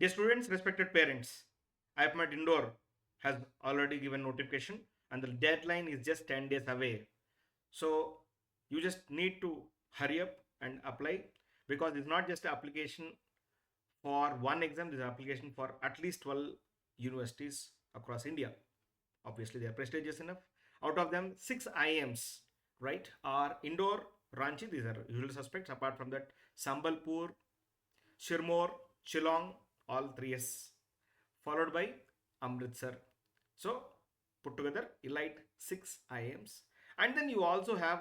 Dear students, respected parents, IPMAT Indore has already given notification and the deadline is just 10 days away. So you just need to hurry up and apply, because it's not just an application for one exam, this is an application for at least 12 universities across India. Obviously, they are prestigious enough. Out of them, 6 IIMs, right, are Indore, Ranchi. These are usual suspects. Apart from that, Sambalpur, Shirmore, Shillong, all 3S, followed by Amritsar. So, put together, elite 6 IIMs. And then you also have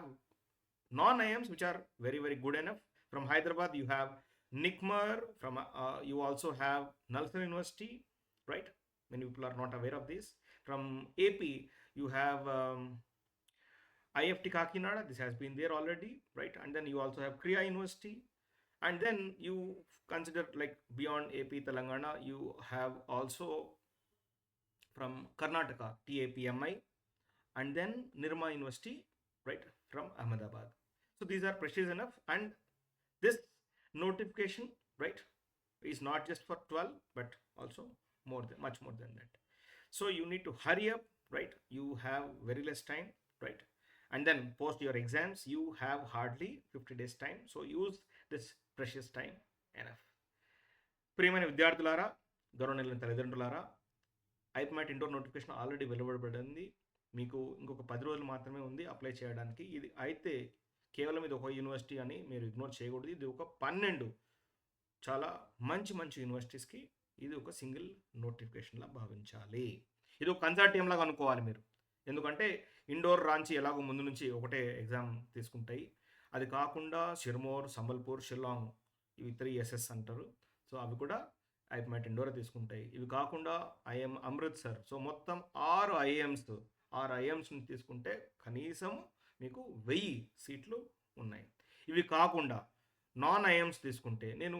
non-IIMs which are very, very good enough. From Hyderabad, you have NICMAR. From you also have Nalsar University, right? Many people are not aware of this. From AP, you have IFT Kakinada. This has been there already, right? And then you also have Kriya University. And then you consider, like, beyond AP Telangana, you have also from Karnataka, TAPMI, and then Nirma University, right, from Ahmedabad. So these are precious enough, and this notification, right, is not just for 12 but also much more than that. So you need to hurry up, right? You have very less time, right? And then post your exams, you have hardly 50 days time, so use this precious time enough. ప్రియమైన విద్యార్థులారా, గౌరవనీయులైన తల్లిదండ్రులారా, ఐప్మాట్ indoor notification already వెలువడబడింది. మీకు ఇంకొక 10 రోజులు మాత్రమే ఉంది apply చేయడానికి. ఇది అయితే కేవలం ఇది ఒక యూనివర్సిటీ అని మీరు ఇగ్నోర్ చేయకూడదు. ఇది ఒక 12 చాలా మంచి మంచి యూనివర్సిటీస్కి ఇది ఒక సింగిల్ నోటిఫికేషన్లా భావించాలి. ఇది ఒక కన్సార్టియం లాగా అనుకోవాలి మీరు. ఎందుకంటే ఇండోర్, రాంచీ ఎలాగో ముందు నుంచి ఒకటే ఎగ్జామ్ తీసుకుంటాయి. అది కాకుండా షిర్మోర్, సంబల్పూర్, షిల్లాంగ్, ఇవి 3SS అంటారు. సో అవి కూడా ఐప్మాట్ ఇండోర్ తీసుకుంటాయి. ఇవి కాకుండా ఐఎం అమృత్సర్. సో మొత్తం 6 ఐఎమ్స్ని తీసుకుంటే కనీసం మీకు 1000 సీట్లు ఉన్నాయి. ఇవి కాకుండా నాన్ ఐఎమ్స్ తీసుకుంటే, నేను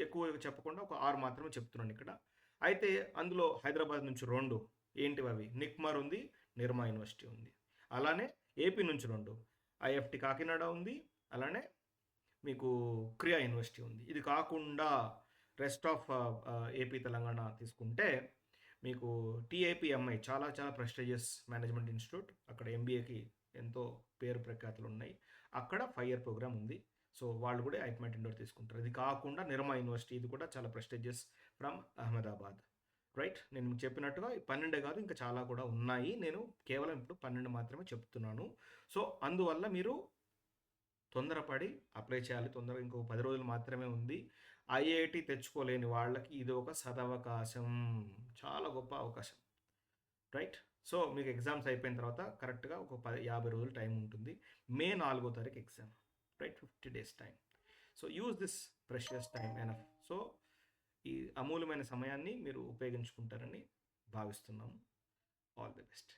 ఎక్కువ చెప్పకుండా ఒక 6 మాత్రమే చెప్తున్నాను ఇక్కడ. అయితే అందులో హైదరాబాద్ నుంచి 2 ఏంటివి అవి, నిక్మర్ ఉంది, నిర్మా యూనివర్సిటీ ఉంది. అలానే ఏపీ నుంచి 2 ఐఎఫ్టి కాకినాడ ఉంది, అలానే మీకు క్రియా యూనివర్సిటీ ఉంది. ఇది కాకుండా రెస్ట్ ఆఫ్ ఏపీ తెలంగాణ తీసుకుంటే మీకు టీఏపీఎంఐ చాలా చాలా ప్రెస్టీజియస్ మేనేజ్మెంట్ ఇన్స్టిట్యూట్, అక్కడ ఎంబీఏకి ఎంతో పేరు ప్రఖ్యాతులు ఉన్నాయి. అక్కడ 5 ఇయర్ ప్రోగ్రామ్ ఉంది. సో వాళ్ళు కూడా ఐప్మాట్ ఇండోర్ తీసుకుంటారు. ఇది కాకుండా నిర్మా యూనివర్సిటీ, ఇది కూడా చాలా ప్రెస్టీజియస్ ఫ్రమ్ అహ్మదాబాద్, రైట్? నేను మీకు చెప్పినట్టుగా 12 కాదు, ఇంకా చాలా కూడా ఉన్నాయి. నేను కేవలం ఇప్పుడు 12 మాత్రమే చెప్తున్నాను. సో అందువల్ల మీరు తొందరపడి అప్లై చేయాలి. తొందరగా ఇంకో 10 రోజులు మాత్రమే ఉంది. ఐఐటి తెచ్చుకోలేని వాళ్ళకి ఇది ఒక సదవకాశం, చాలా గొప్ప అవకాశం, రైట్? సో మీకు ఎగ్జామ్స్ అయిపోయిన తర్వాత కరెక్ట్గా ఒక 50 రోజులు టైం ఉంటుంది. మే 4వ తారీఖు exam, right? 50 days time. So use this precious time enough. So ఈ అమూల్యమైన సమయాన్ని మీరు ఉపయోగించుకుంటారని భావిస్తున్నాము. All the best.